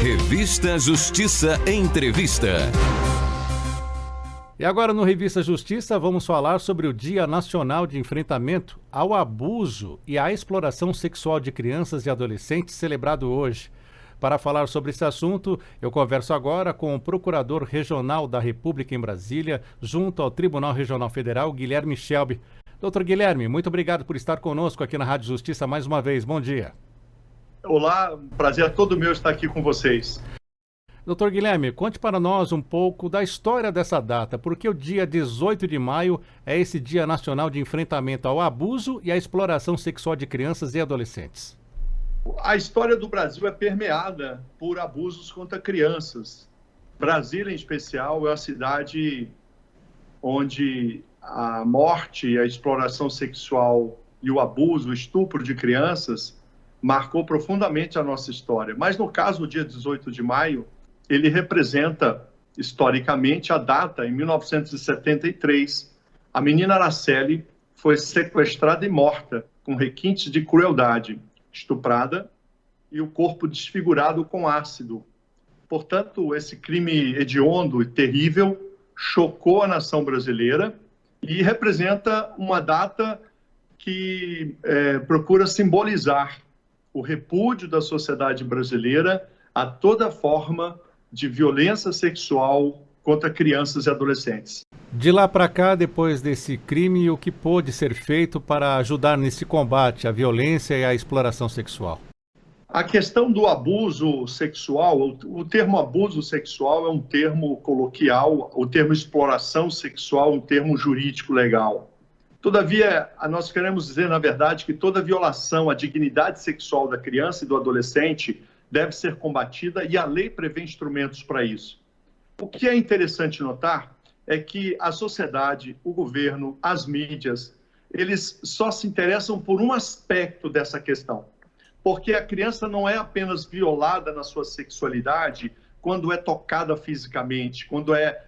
Revista Justiça Entrevista. E agora no Revista Justiça vamos falar sobre o Dia Nacional de Enfrentamento ao Abuso e à Exploração Sexual de Crianças e Adolescentes, celebrado hoje. Para falar sobre esse assunto, eu converso agora com o Procurador Regional da República em Brasília, junto ao Tribunal Regional Federal, Guilherme Schelbi. Doutor Guilherme, muito obrigado por estar conosco aqui na Rádio Justiça mais uma vez. Bom dia. Olá, prazer é todo meu estar aqui com vocês. Doutor Guilherme, conte para nós um pouco da história dessa data, porque o dia 18 de maio é esse Dia Nacional de Enfrentamento ao Abuso e à Exploração Sexual de Crianças e Adolescentes. A história do Brasil é permeada por abusos contra crianças. Brasília, em especial, é uma cidade onde a morte, a exploração sexual e o abuso, o estupro de crianças marcou profundamente a nossa história. Mas no caso do dia 18 de maio, ele representa, historicamente, a data, em 1973, a menina Araceli foi sequestrada e morta, com requintes de crueldade, estuprada e o corpo desfigurado com ácido. Portanto, esse crime hediondo e terrível chocou a nação brasileira e representa uma data que procura simbolizar o repúdio da sociedade brasileira a toda forma de violência sexual contra crianças e adolescentes. De lá para cá, depois desse crime, o que pôde ser feito para ajudar nesse combate à violência e à exploração sexual? A questão do abuso sexual, o termo abuso sexual é um termo coloquial, o termo exploração sexual é um termo jurídico legal. Todavia, nós queremos dizer, na verdade, que toda violação à dignidade sexual da criança e do adolescente deve ser combatida e a lei prevê instrumentos para isso. O que é interessante notar é que a sociedade, o governo, as mídias, eles só se interessam por um aspecto dessa questão. Porque a criança não é apenas violada na sua sexualidade quando é tocada fisicamente, quando é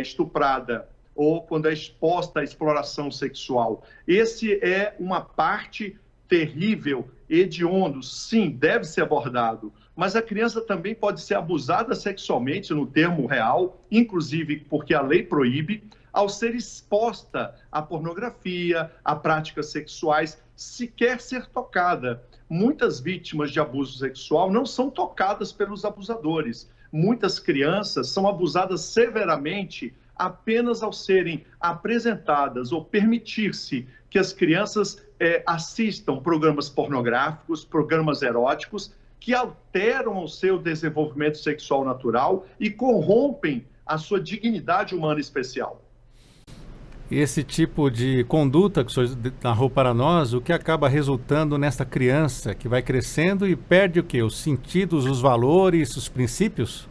estuprada, ou quando é exposta à exploração sexual. Esse é uma parte terrível, hediondo, sim, deve ser abordado, mas a criança também pode ser abusada sexualmente, no termo real, inclusive porque a lei proíbe, ao ser exposta à pornografia, a práticas sexuais, sequer ser tocada. Muitas vítimas de abuso sexual não são tocadas pelos abusadores. Muitas crianças são abusadas severamente apenas ao serem apresentadas ou permitir-se que as crianças assistam programas pornográficos, programas eróticos, que alteram o seu desenvolvimento sexual natural e corrompem a sua dignidade humana especial. E esse tipo de conduta que o senhor narrou para nós, o que acaba resultando nessa criança que vai crescendo e perde o quê? Os sentidos, os valores, os princípios?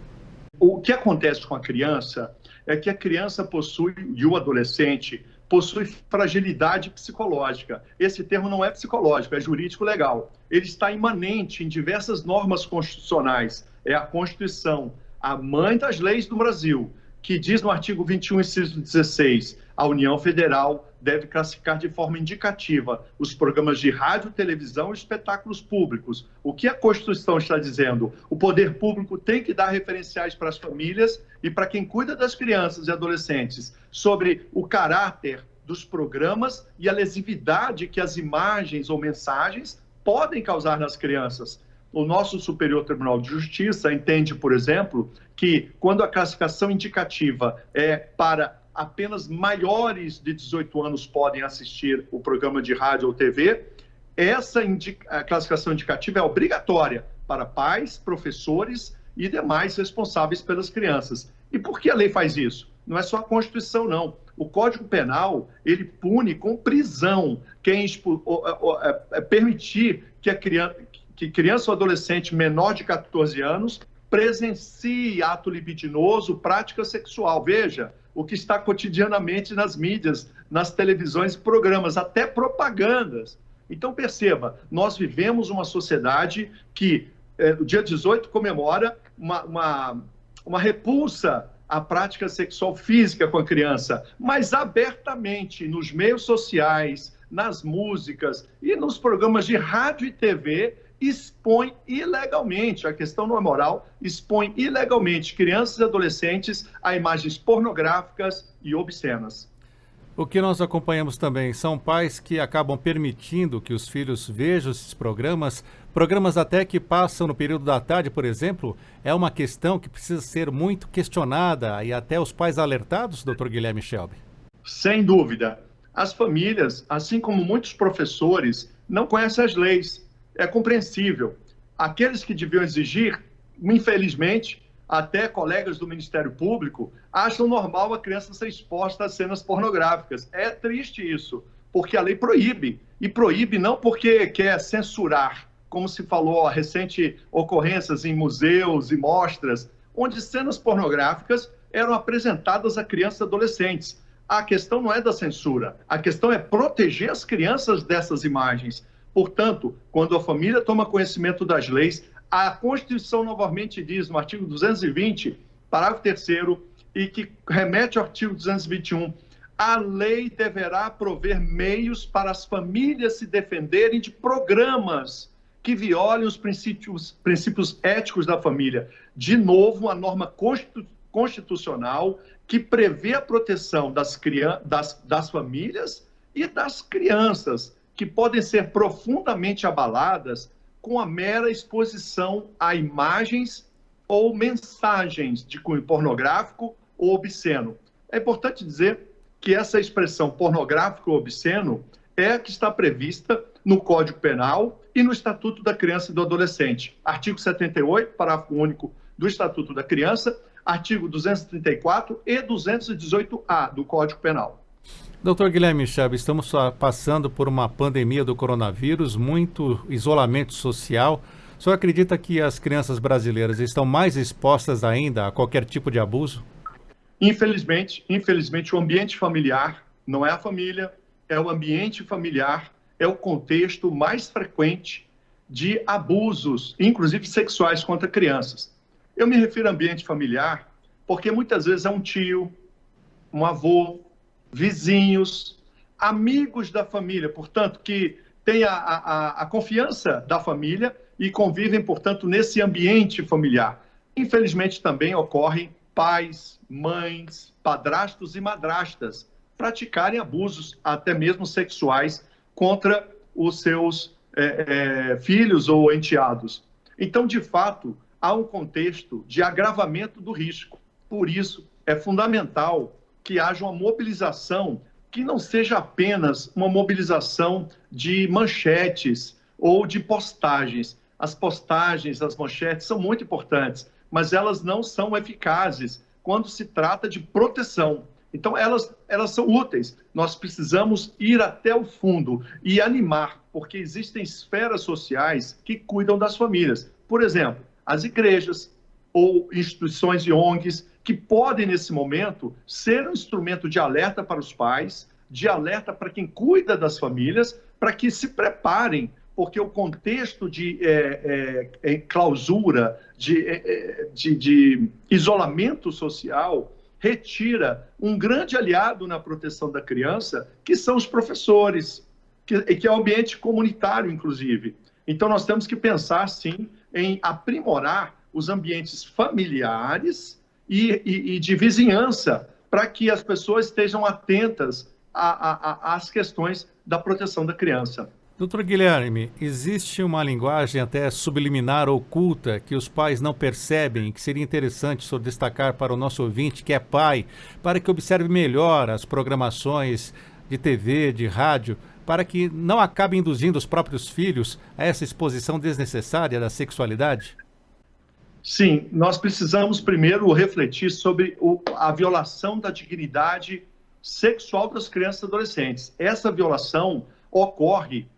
O que acontece com a criança é que a criança possui, e o adolescente, possui fragilidade psicológica. Esse termo não é psicológico, é jurídico legal. Ele está imanente em diversas normas constitucionais. É a Constituição, a mãe das leis do Brasil, que diz no artigo 21, inciso 16, a União Federal deve classificar de forma indicativa os programas de rádio, televisão e espetáculos públicos. O que a Constituição está dizendo? O poder público tem que dar referenciais para as famílias e para quem cuida das crianças e adolescentes sobre o caráter dos programas e a lesividade que as imagens ou mensagens podem causar nas crianças. O nosso Superior Tribunal de Justiça entende, por exemplo, que quando a classificação indicativa é para apenas maiores de 18 anos podem assistir o programa de rádio ou TV, essa classificação indicativa é obrigatória para pais, professores e demais responsáveis pelas crianças. E por que a lei faz isso? Não é só a Constituição, não. O Código Penal, ele pune com prisão quem permitir que criança ou adolescente menor de 14 anos presencie ato libidinoso, prática sexual. Veja o que está cotidianamente nas mídias, nas televisões e programas, até propagandas. Então, perceba, nós vivemos uma sociedade que, o dia 18, comemora uma repulsa à prática sexual física com a criança, mas abertamente nos meios sociais, nas músicas e nos programas de rádio e TV, expõe ilegalmente, a questão não é moral, expõe ilegalmente crianças e adolescentes a imagens pornográficas e obscenas. O que nós acompanhamos também são pais que acabam permitindo que os filhos vejam esses programas, programas até que passam no período da tarde, por exemplo. É uma questão que precisa ser muito questionada e até os pais alertados, Dr. Guilherme Shelby. Sem dúvida. As famílias, assim como muitos professores, não conhecem as leis. É compreensível. Aqueles que deviam exigir, infelizmente, até colegas do Ministério Público, acham normal a criança ser exposta a cenas pornográficas. É triste isso, porque a lei proíbe. E proíbe não porque quer censurar, como se falou a recente ocorrências em museus e mostras, onde cenas pornográficas eram apresentadas a crianças e adolescentes. A questão não é da censura, a questão é proteger as crianças dessas imagens. Portanto, quando a família toma conhecimento das leis, a Constituição novamente diz, no artigo 220, parágrafo 3º, e que remete ao artigo 221, a lei deverá prover meios para as famílias se defenderem de programas que violem os princípios éticos da família. De novo, a norma constitucional que prevê a proteção das famílias e das crianças, que podem ser profundamente abaladas com a mera exposição a imagens ou mensagens de cunho pornográfico ou obsceno. É importante dizer que essa expressão pornográfico ou obsceno é a que está prevista no Código Penal e no Estatuto da Criança e do Adolescente. Artigo 78, parágrafo único do Estatuto da Criança, artigo 234 e 218-A do Código Penal. Doutor Guilherme Shelby, estamos passando por uma pandemia do coronavírus, muito isolamento social. O senhor acredita que as crianças brasileiras estão mais expostas ainda a qualquer tipo de abuso? Infelizmente, o ambiente familiar, não é a família, é o ambiente familiar, é o contexto mais frequente de abusos, inclusive sexuais, contra crianças. Eu me refiro ao ambiente familiar porque muitas vezes é um tio, um avô, vizinhos, amigos da família, portanto, que têm a confiança da família e convivem, portanto, nesse ambiente familiar. Infelizmente, também ocorrem pais, mães, padrastos e madrastas praticarem abusos, até mesmo sexuais, contra os seus filhos ou enteados. Então, de fato, há um contexto de agravamento do risco. Por isso, é fundamental que haja uma mobilização que não seja apenas uma mobilização de manchetes ou de postagens. As postagens, as manchetes são muito importantes, mas elas não são eficazes quando se trata de proteção. Então, elas são úteis. Nós precisamos ir até o fundo e animar, porque existem esferas sociais que cuidam das famílias. Por exemplo, as igrejas ou instituições e ONGs que podem, nesse momento, ser um instrumento de alerta para os pais, de alerta para quem cuida das famílias, para que se preparem, porque o contexto de clausura, de isolamento social, retira um grande aliado na proteção da criança, que são os professores, que é o ambiente comunitário, inclusive. Então, nós temos que pensar, sim, em aprimorar os ambientes familiares e de vizinhança, para que as pessoas estejam atentas às questões da proteção da criança. Doutor Guilherme, existe uma linguagem até subliminar, oculta, que os pais não percebem, que seria interessante o senhor destacar para o nosso ouvinte, que é pai, para que observe melhor as programações de TV, de rádio, para que não acabe induzindo os próprios filhos a essa exposição desnecessária da sexualidade? Sim, nós precisamos primeiro refletir sobre a violação da dignidade sexual das crianças e adolescentes. Essa violação ocorre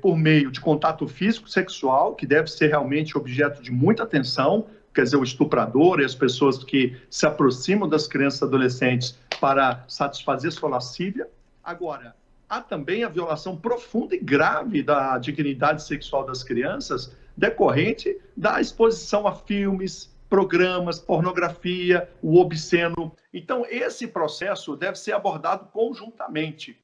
por meio de contato físico sexual, que deve ser realmente objeto de muita atenção, quer dizer, o estuprador e as pessoas que se aproximam das crianças e adolescentes para satisfazer sua lascívia. Agora, há também a violação profunda e grave da dignidade sexual das crianças, decorrente da exposição a filmes, programas, pornografia, o obsceno. Então, esse processo deve ser abordado conjuntamente.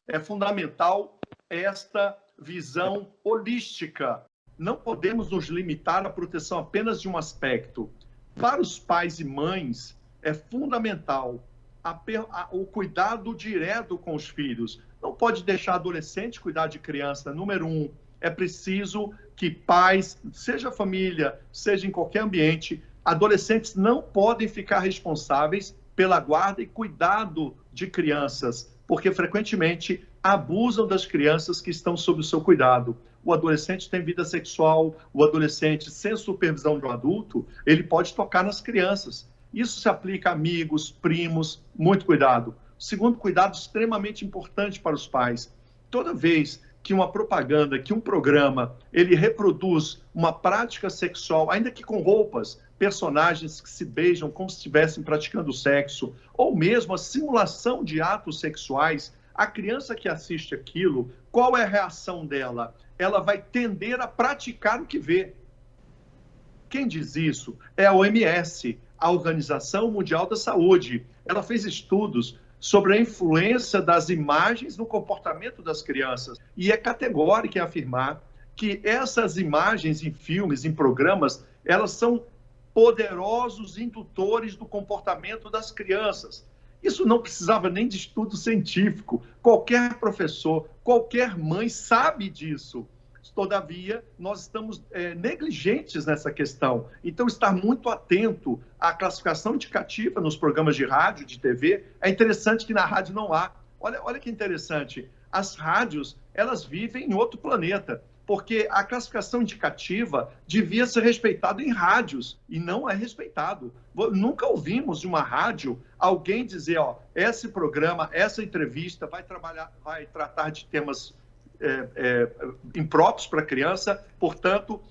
É fundamental esta visão holística não podemos nos limitar à proteção apenas de um aspecto. Para os pais e mães, é fundamental o cuidado direto com os filhos. Não pode deixar adolescente cuidar de criança. Número 1, é preciso que pais, seja família, seja em qualquer ambiente, adolescentes não podem ficar responsáveis pela guarda e cuidado de crianças, porque frequentemente abusam das crianças que estão sob o seu cuidado. O adolescente tem vida sexual, o adolescente, sem supervisão de um adulto, ele pode tocar nas crianças. Isso se aplica a amigos, primos, muito cuidado. Segundo cuidado extremamente importante para os pais. Toda vez que uma propaganda, que um programa, ele reproduz uma prática sexual, ainda que com roupas, personagens que se beijam como se estivessem praticando sexo, ou mesmo a simulação de atos sexuais, a criança que assiste aquilo, qual é a reação dela? Ela vai tender a praticar o que vê. Quem diz isso é a OMS, a Organização Mundial da Saúde. Ela fez estudos sobre a influência das imagens no comportamento das crianças. E é categórico em afirmar que essas imagens em filmes, em programas, elas são poderosos indutores do comportamento das crianças. Isso não precisava nem de estudo científico. Qualquer professor, qualquer mãe sabe disso. Todavia, nós estamos negligentes nessa questão. Então, estar muito atento à classificação indicativa nos programas de rádio, de TV, é interessante que na rádio não há. Olha que interessante. As rádios, elas vivem em outro planeta, porque a classificação indicativa devia ser respeitada em rádios, e não é respeitado. Nunca ouvimos de uma rádio alguém dizer, esse programa, essa entrevista vai tratar de temas impróprios para criança, portanto,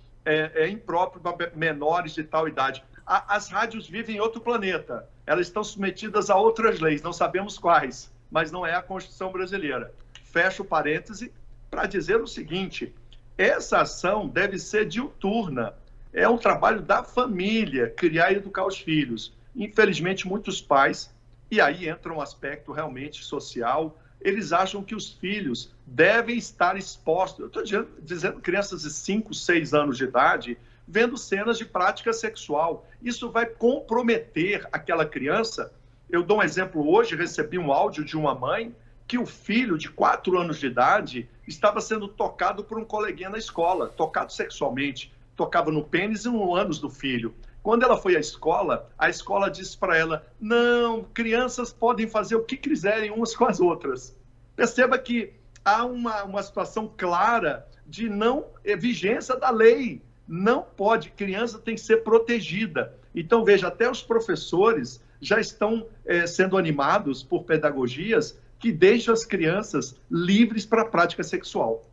impróprio para menores de tal idade. As rádios vivem em outro planeta, elas estão submetidas a outras leis, não sabemos quais, mas não é a Constituição brasileira. Fecho parêntese para dizer o seguinte: essa ação deve ser diuturna, é um trabalho da família, criar e educar os filhos. Infelizmente, muitos pais, e aí entra um aspecto realmente social, eles acham que os filhos devem estar expostos. Eu estou dizendo crianças de 5, 6 anos de idade, vendo cenas de prática sexual. Isso vai comprometer aquela criança. Eu dou um exemplo hoje, recebi um áudio de uma mãe que o filho de 4 anos de idade estava sendo tocado por um coleguinha na escola, tocado sexualmente, tocava no pênis e no ânus do filho. Quando ela foi à escola, a escola disse para ela, não, crianças podem fazer o que quiserem umas com as outras. Perceba que há uma situação clara de não vigência da lei. Não pode, criança tem que ser protegida. Então, veja, até os professores já estão sendo animados por pedagogias que deixam as crianças livres para a prática sexual.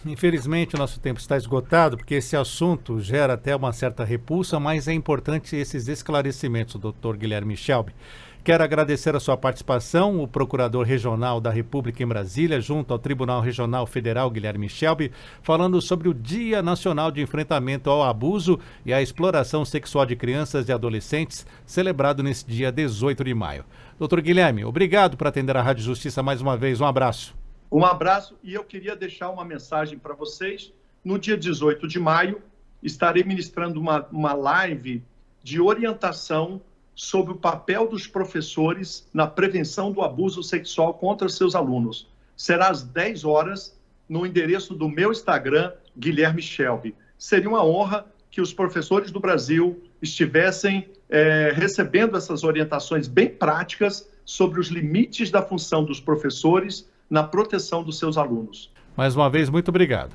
Infelizmente o nosso tempo está esgotado, porque esse assunto gera até uma certa repulsa, mas é importante esses esclarecimentos, Dr. Guilherme Schelbi. Quero agradecer a sua participação, o Procurador Regional da República em Brasília, junto ao Tribunal Regional Federal, Guilherme Schelbi, falando sobre o Dia Nacional de Enfrentamento ao Abuso e à Exploração Sexual de Crianças e Adolescentes, celebrado nesse dia 18 de maio. Dr. Guilherme, obrigado por atender a Rádio Justiça mais uma vez. Um abraço. Um abraço, e eu queria deixar uma mensagem para vocês. No dia 18 de maio, estarei ministrando uma live de orientação sobre o papel dos professores na prevenção do abuso sexual contra seus alunos. Será às 10 horas, no endereço do meu Instagram, Guilherme Schelbi. Seria uma honra que os professores do Brasil estivessem recebendo essas orientações bem práticas sobre os limites da função dos professores na proteção dos seus alunos. Mais uma vez, muito obrigado.